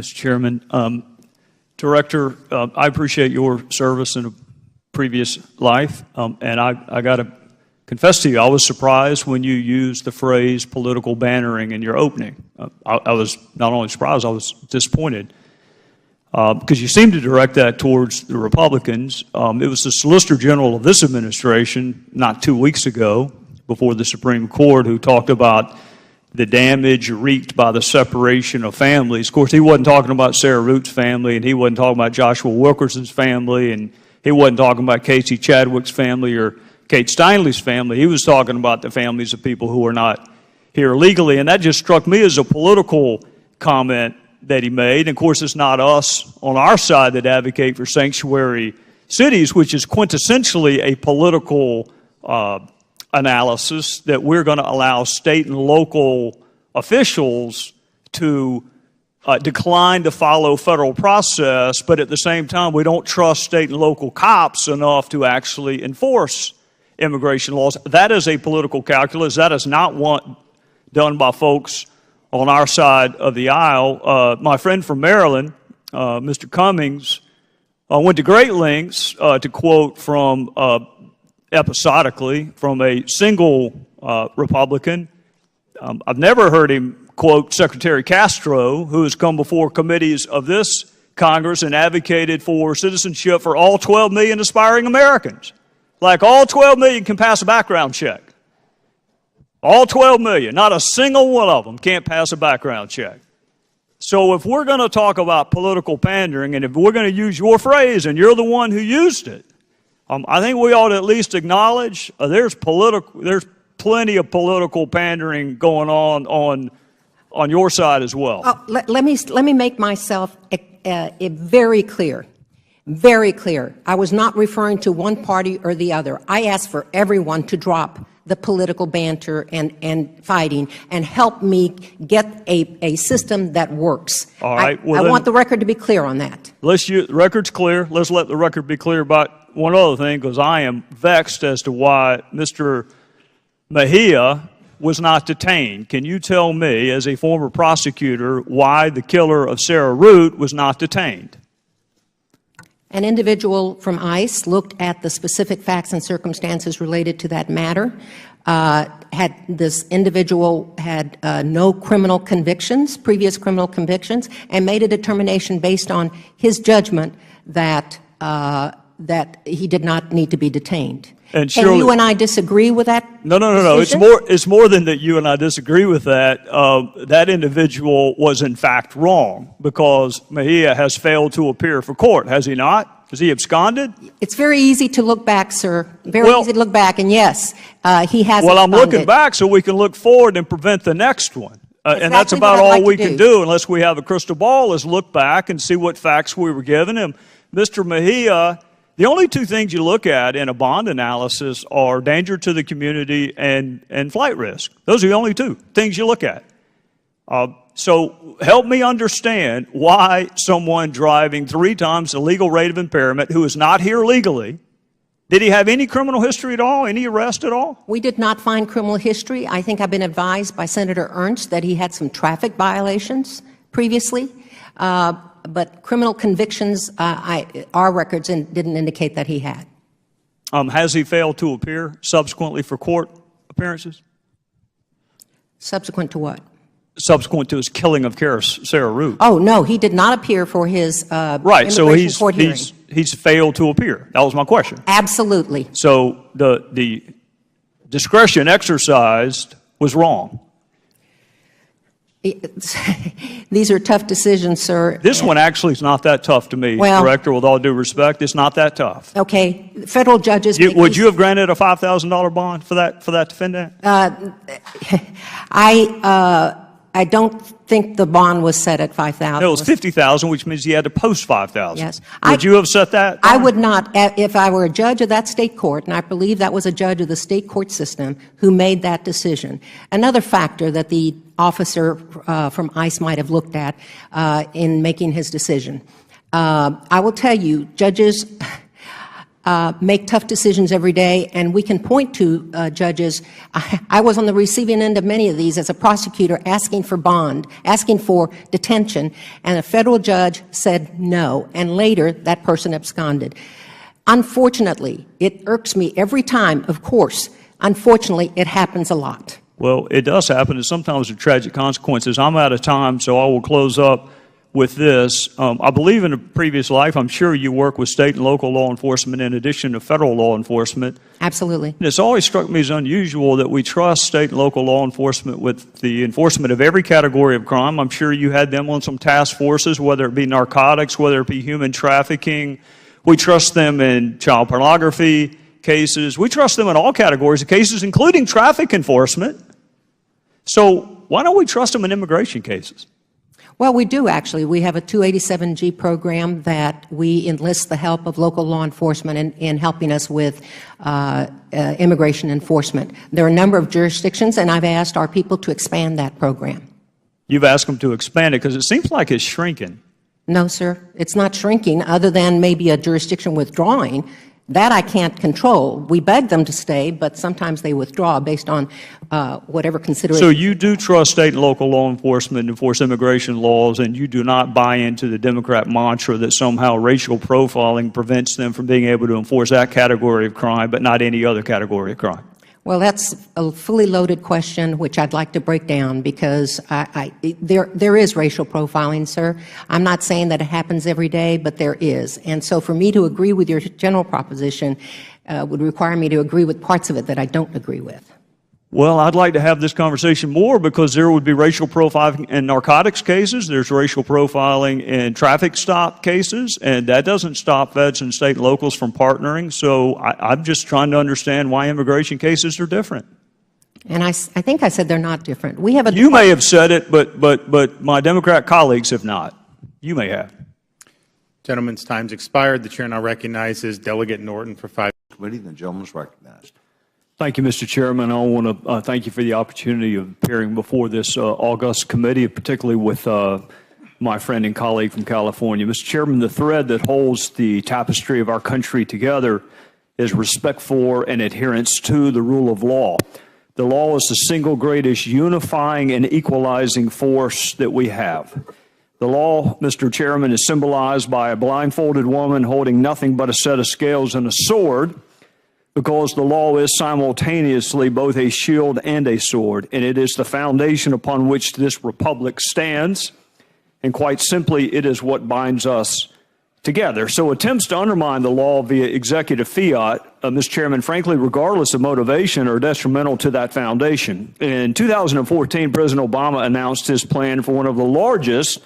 Mr. Chairman. Director, I appreciate your service in a previous life, and I got to confess to you, I was surprised when you used the phrase political bannering in your opening. I was not only surprised, I was disappointed, because you seemed to direct that towards the Republicans. It was the Solicitor General of this administration not 2 weeks ago before the Supreme Court who talked about the damage wreaked by the separation of families. Of course, he wasn't talking about Sarah Root's family, and he wasn't talking about Joshua Wilkerson's family, and he wasn't talking about Casey Chadwick's family or Kate Steinley's family. He was talking about the families of people who are not here legally, and that just struck me as a political comment that he made. And of course, it's not us on our side that advocate for sanctuary cities, which is quintessentially a political analysis that we're going to allow state and local officials to decline to follow federal process, but at the same time, we don't trust state and local cops enough to actually enforce immigration laws. That is a political calculus. That is not one done by folks on our side of the aisle. My friend from Maryland, Mr. Cummings, went to great lengths to quote from episodically from a single Republican. I've never heard him quote Secretary Castro, who has come before committees of this Congress and advocated for citizenship for all 12 million aspiring Americans. Like all 12 million can pass a background check. All 12 million, not a single one of them can't pass a background check. So if we're going to talk about political pandering, and if we're going to use your phrase, and you're the one who used it, I think we ought to at least acknowledge there's plenty of political pandering going on your side as well. Let me make myself very clear. Very clear. I was not referring to one party or the other. I asked for everyone to drop the political banter and fighting and help me get a system that works. All right. I want the record to be clear on that. The record's clear. Let's let the record be clear about one other thing, because I am vexed as to why Mr. Mejia was not detained. Can you tell me, as a former prosecutor, why the killer of Sarah Root was not detained? An individual from ICE looked at the specific facts and circumstances related to that matter. This individual had no criminal convictions, previous criminal convictions, and made a determination based on his judgment that he did not need to be detained. And surely, you and I disagree with that? No. It's more than that you and I disagree with that. That individual was in fact wrong, because Mejia has failed to appear for court, has he not? Has he absconded? It's very easy to look back, sir. Very easy to look back, and yes, he has Well, absconded. I'm looking back so we can look forward and prevent the next one. And that's about all we can do, unless we have a crystal ball, is look back and see what facts we were given him. Mr. Mejia, the only two things you look at in a bond analysis are danger to the community and flight risk. Those are the only two things you look at. So help me understand why someone driving 3 times the legal rate of impairment who is not here legally, did he have any criminal history at all, any arrest at all? We did not find criminal history. I think I've been advised by Senator Ernst that he had some traffic violations previously. But criminal convictions, our records didn't indicate that he had. Has he failed to appear subsequently for court appearances? Subsequent to what? Subsequent to his killing of Sarah Root. Oh, no, he did not appear for his right, so he's failed to appear. That was my question. Absolutely. So the discretion exercised was wrong. These are tough decisions, sir. This one actually is not that tough to me, Director, with all due respect. It's not that tough. Okay. Federal judges... Would you have granted a $5,000 bond for that defendant? I don't think the bond was set at $5,000. No, it was $50,000, which means he had to post $5,000. Yes. Would you have set that? I would not. If I were a judge of that state court, and I believe that was a judge of the state court system who made that decision. Another factor that the officer from ICE might have looked at in making his decision. I will tell you, judges, make tough decisions every day, and we can point to judges. I was on the receiving end of many of these as a prosecutor, asking for bond, asking for detention, and a federal judge said no, and later that person absconded. Unfortunately, it irks me every time, of course. Unfortunately, it happens a lot. Well, it does happen, and sometimes with tragic consequences. I'm out of time, so I will close up with this. I believe in a previous life, I'm sure you work with state and local law enforcement in addition to federal law enforcement. Absolutely. And it's always struck me as unusual that we trust state and local law enforcement with the enforcement of every category of crime. I'm sure you had them on some task forces, whether it be narcotics, whether it be human trafficking. We trust them in child pornography cases. We trust them in all categories of cases, including traffic enforcement. So why don't we trust them in immigration cases? Well, we do actually. We have a 287G program that we enlist the help of local law enforcement in helping us with immigration enforcement. There are a number of jurisdictions, and I've asked our people to expand that program. You've asked them to expand it because it seems like it's shrinking. No, sir. It's not shrinking, other than maybe a jurisdiction withdrawing. That I can't control. We beg them to stay, but sometimes they withdraw based on whatever consideration. So you do trust state and local law enforcement to enforce immigration laws, and you do not buy into the Democrat mantra that somehow racial profiling prevents them from being able to enforce that category of crime, but not any other category of crime? Well, that's a fully loaded question, which I'd like to break down, because there is racial profiling, sir. I'm not saying that it happens every day, but there is. And so for me to agree with your general proposition would require me to agree with parts of it that I don't agree with. Well, I'd like to have this conversation more, because there would be racial profiling in narcotics cases. There's racial profiling in traffic stop cases, and that doesn't stop feds and state and locals from partnering. So I'm just trying to understand why immigration cases are different. And I think I said they're not different. We have a You may have said it, but my Democrat colleagues have not. You may have. Gentleman's time's expired. The chair now recognizes Delegate Norton for 5 minutes. Committee, the gentleman is recognized. Thank you, Mr. Chairman. I want to thank you for the opportunity of appearing before this august committee, particularly with my friend and colleague from California. Mr. Chairman, the thread that holds the tapestry of our country together is respect for and adherence to the rule of law. The law is the single greatest unifying and equalizing force that we have. The law, Mr. Chairman, is symbolized by a blindfolded woman holding nothing but a set of scales and a sword, because the law is simultaneously both a shield and a sword, and it is the foundation upon which this republic stands, and quite simply, it is what binds us together. So attempts to undermine the law via executive fiat, Mr. Chairman, frankly, regardless of motivation, are detrimental to that foundation. In 2014, President Obama announced his plan for one of the largest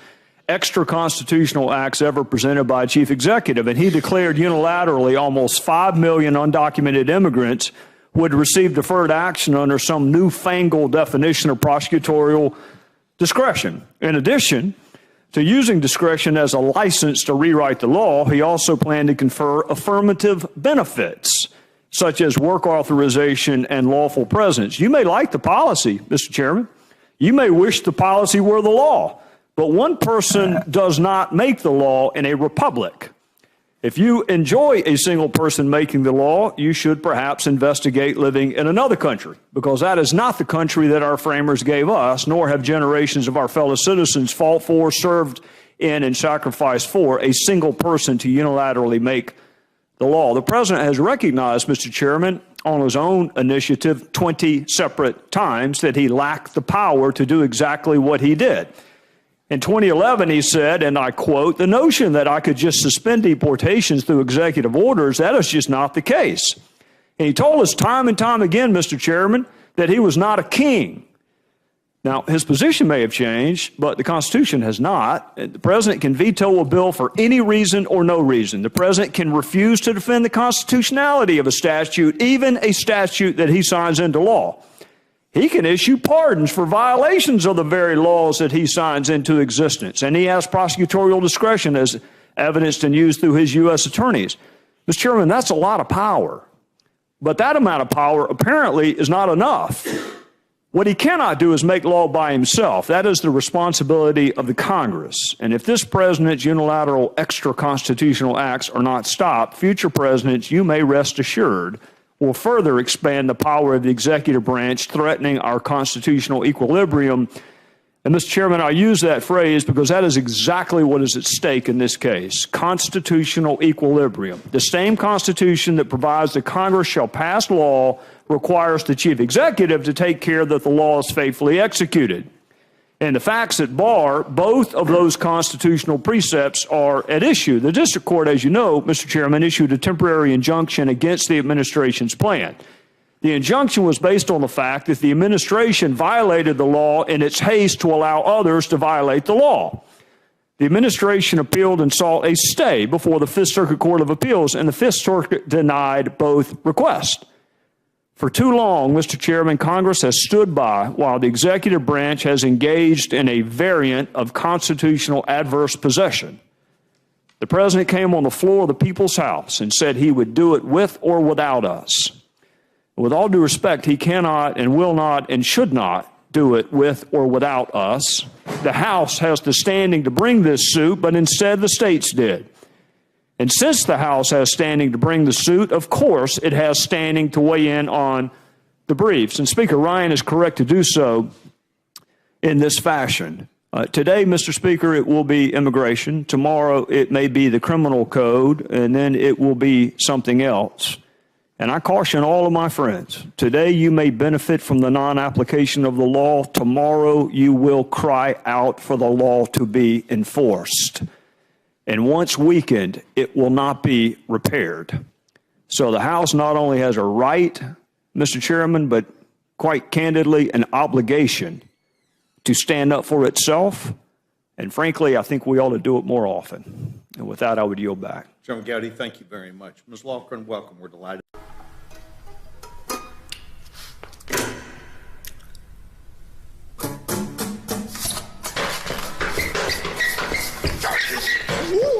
extra-constitutional acts ever presented by a chief executive, and he declared unilaterally almost 5 million undocumented immigrants would receive deferred action under some newfangled definition of prosecutorial discretion. In addition to using discretion as a license to rewrite the law, he also planned to confer affirmative benefits, such as work authorization and lawful presence. You may like the policy, Mr. Chairman. You may wish the policy were the law. But one person does not make the law in a republic. If you enjoy a single person making the law, you should perhaps investigate living in another country, because that is not the country that our framers gave us, nor have generations of our fellow citizens fought for, served in, and sacrificed for a single person to unilaterally make the law. The president has recognized, Mr. Chairman, on his own initiative 20 separate times that he lacked the power to do exactly what he did. In 2011, he said, and I quote, "The notion that I could just suspend deportations through executive orders, that is just not the case." And he told us time and time again, Mr. Chairman, that he was not a king. Now, his position may have changed, but the Constitution has not. The president can veto a bill for any reason or no reason. The president can refuse to defend the constitutionality of a statute, even a statute that he signs into law. He can issue pardons for violations of the very laws that he signs into existence, and he has prosecutorial discretion as evidenced and used through his U.S. attorneys. Mr. Chairman, that's a lot of power, but that amount of power apparently is not enough. What he cannot do is make law by himself. That is the responsibility of the Congress. And if this president's unilateral extra-constitutional acts are not stopped, future presidents, you may rest assured, will further expand the power of the executive branch, threatening our constitutional equilibrium. And, Mr. Chairman, I use that phrase because that is exactly what is at stake in this case, constitutional equilibrium. The same Constitution that provides that Congress shall pass law requires the chief executive to take care that the law is faithfully executed. And the facts at bar both of those constitutional precepts are at issue. The district court, as you know, Mr. Chairman, issued a temporary injunction against the administration's plan. The injunction was based on the fact that the administration violated the law in its haste to allow others to violate the law. The administration appealed and sought a stay before the Fifth Circuit Court of Appeals, and the Fifth Circuit denied both requests. For too long, Mr. Chairman, Congress has stood by while the executive branch has engaged in a variant of constitutional adverse possession. The president came on the floor of the People's House and said he would do it with or without us. With all due respect, he cannot and will not and should not do it with or without us. The House has the standing to bring this suit, but instead the states did. And since the House has standing to bring the suit, of course, it has standing to weigh in on the briefs. And Speaker Ryan is correct to do so in this fashion. Today, Mr. Speaker, it will be immigration. Tomorrow, it may be the criminal code, and then it will be something else. And I caution all of my friends, today you may benefit from the non-application of the law. Tomorrow, you will cry out for the law to be enforced. And once weakened, it will not be repaired. So the House not only has a right, Mr. Chairman, but quite candidly, an obligation to stand up for itself. And frankly, I think we ought to do it more often. And with that, I would yield back. Chairman Gowdy, thank you very much. Ms. Loughran, welcome. We're delighted. Woo!